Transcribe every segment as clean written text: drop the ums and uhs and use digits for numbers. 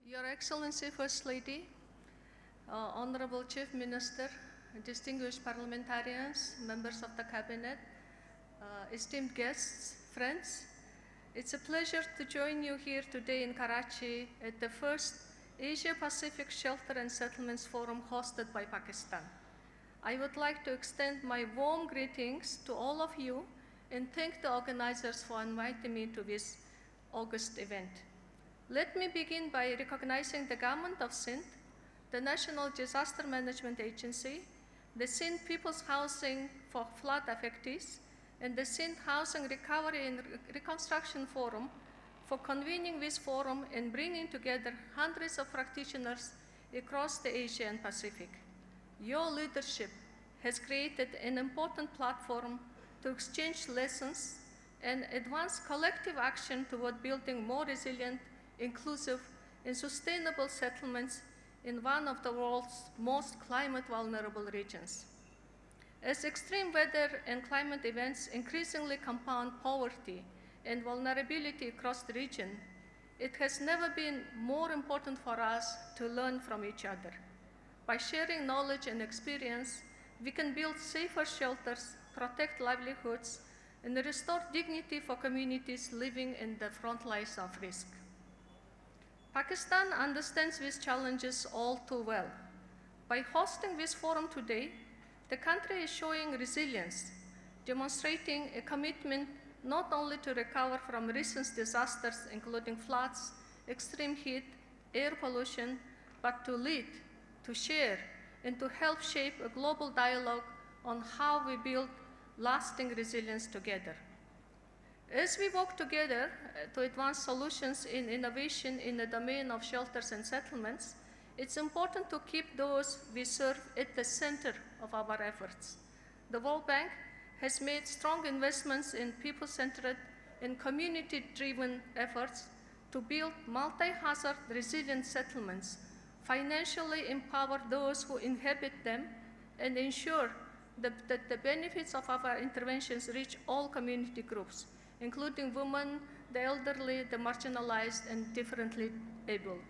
Your Excellency, First Lady, Honorable Chief Minister, distinguished parliamentarians, members of the Cabinet, esteemed guests, friends, it's a pleasure to join you here today in Karachi at the first Asia-Pacific Shelter and Settlements Forum hosted by Pakistan. I would like to extend my warm greetings to all of you and thank the organizers for inviting me to this August event. Let me begin by recognizing the Government of Sindh, the National Disaster Management Agency, the Sindh People's Housing for Flood Affectees, and the Sindh Housing Recovery and Reconstruction Forum for convening this forum and bringing together hundreds of practitioners across the Asia and Pacific. Your leadership has created an important platform to exchange lessons and advance collective action toward building more resilient, inclusive, and sustainable settlements in one of the world's most climate vulnerable regions. As extreme weather and climate events increasingly compound poverty and vulnerability across the region, it has never been more important for us to learn from each other. By sharing knowledge and experience, we can build safer shelters, protect livelihoods, and restore dignity for communities living in the front lines of risk. Pakistan understands these challenges all too well. By hosting this forum today, the country is showing resilience, demonstrating a commitment not only to recover from recent disasters, including floods, extreme heat, air pollution, but to lead, to share, and to help shape a global dialogue on how we build lasting resilience together. As we work together to advance solutions in innovation in the domain of shelters and settlements, it's important to keep those we serve at the center of our efforts. The World Bank has made strong investments in people-centered and community-driven efforts to build multi-hazard resilient settlements, financially empower those who inhabit them, and ensure that the benefits of our interventions reach all community groups, including women, the elderly, the marginalized, and differently abled.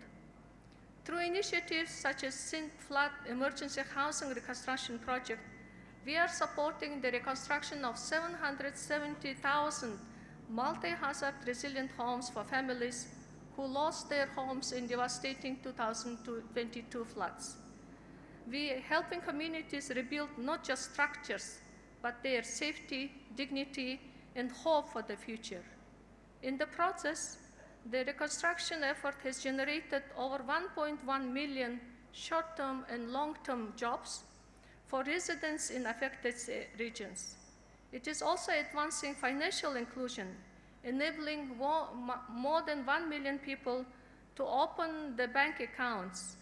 Through initiatives such as Sindh Flood Emergency Housing Reconstruction Project, we are supporting the reconstruction of 770,000 multi-hazard resilient homes for families who lost their homes in devastating 2022 floods. We are helping communities rebuild not just structures, but their safety, dignity, and hope for the future. In the process, the reconstruction effort has generated over 1.1 million short-term and long-term jobs for residents in affected regions. It is also advancing financial inclusion, enabling more than 1 million people to open the bank accounts,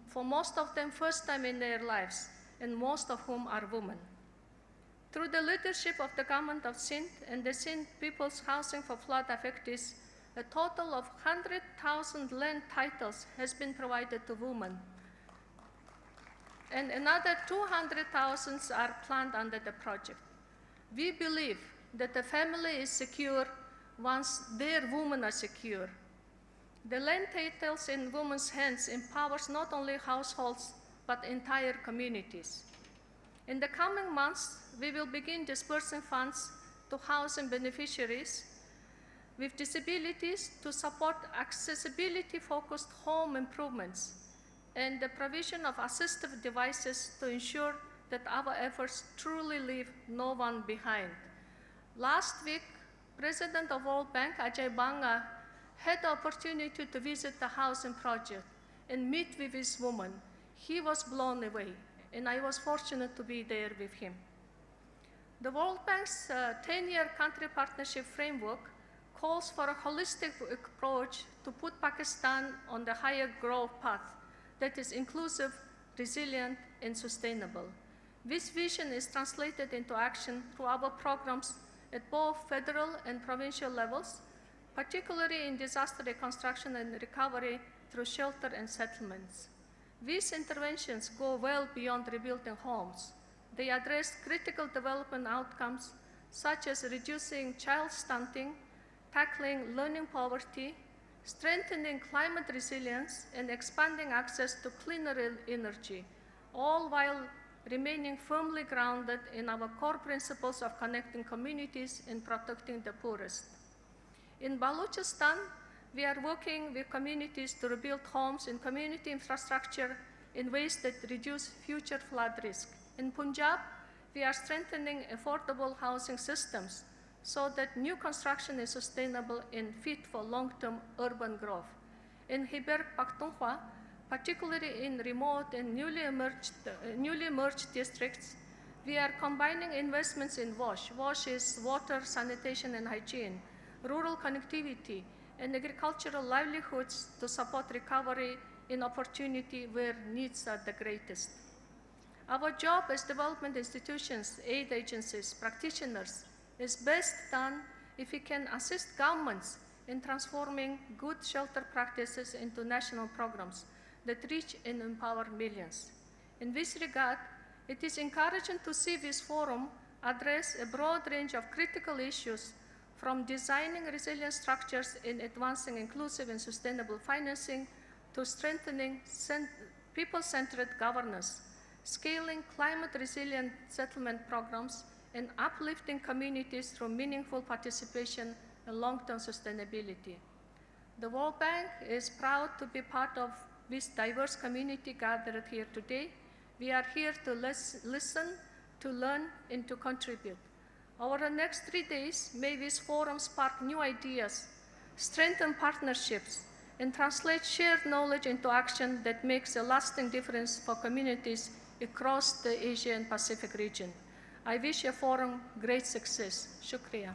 for most of them first time in their lives, and most of whom are women. Through the leadership of the Government of Sindh and the Sindh People's Housing for Flood Affectees, a total of 100,000 land titles has been provided to women, and another 200,000 are planned under the project. We believe that the family is secure once their women are secure. The land titles in women's hands empowers not only households, but entire communities. In the coming months, we will begin dispersing funds to housing beneficiaries with disabilities to support accessibility-focused home improvements and the provision of assistive devices to ensure that our efforts truly leave no one behind. Last week, President of World Bank, Ajay Banga, had the opportunity to visit the housing project and meet with this woman. He was blown away, and I was fortunate to be there with him. The World Bank's 10-year country partnership framework calls for a holistic approach to put Pakistan on the higher growth path that is inclusive, resilient, and sustainable. This vision is translated into action through our programs at both federal and provincial levels, particularly in disaster reconstruction and recovery through shelter and settlements. These interventions go well beyond rebuilding homes. They address critical development outcomes such as reducing child stunting, tackling learning poverty, strengthening climate resilience, and expanding access to cleaner energy, all while remaining firmly grounded in our core principles of connecting communities and protecting the poorest. In Balochistan, we are working with communities to rebuild homes and community infrastructure in ways that reduce future flood risk. In Punjab, we are strengthening affordable housing systems so that new construction is sustainable and fit for long-term urban growth. In Khyber Pakhtunkhwa, particularly in remote and newly emerged districts, we are combining investments in WASH. WASH is water, sanitation, and hygiene, rural connectivity, and agricultural livelihoods to support recovery in opportunity where needs are the greatest. Our job as development institutions, aid agencies, practitioners is best done if we can assist governments in transforming good shelter practices into national programs that reach and empower millions. In this regard, it is encouraging to see this forum address a broad range of critical issues, from designing resilient structures in advancing inclusive and sustainable financing to strengthening people-centered governance, scaling climate-resilient settlement programs, and uplifting communities through meaningful participation and long-term sustainability. The World Bank is proud to be part of this diverse community gathered here today. We are here to listen, to learn, and to contribute. Over the next 3 days, may this forum spark new ideas, strengthen partnerships, and translate shared knowledge into action that makes a lasting difference for communities across the Asia and Pacific region. I wish the forum great success. Shukriya.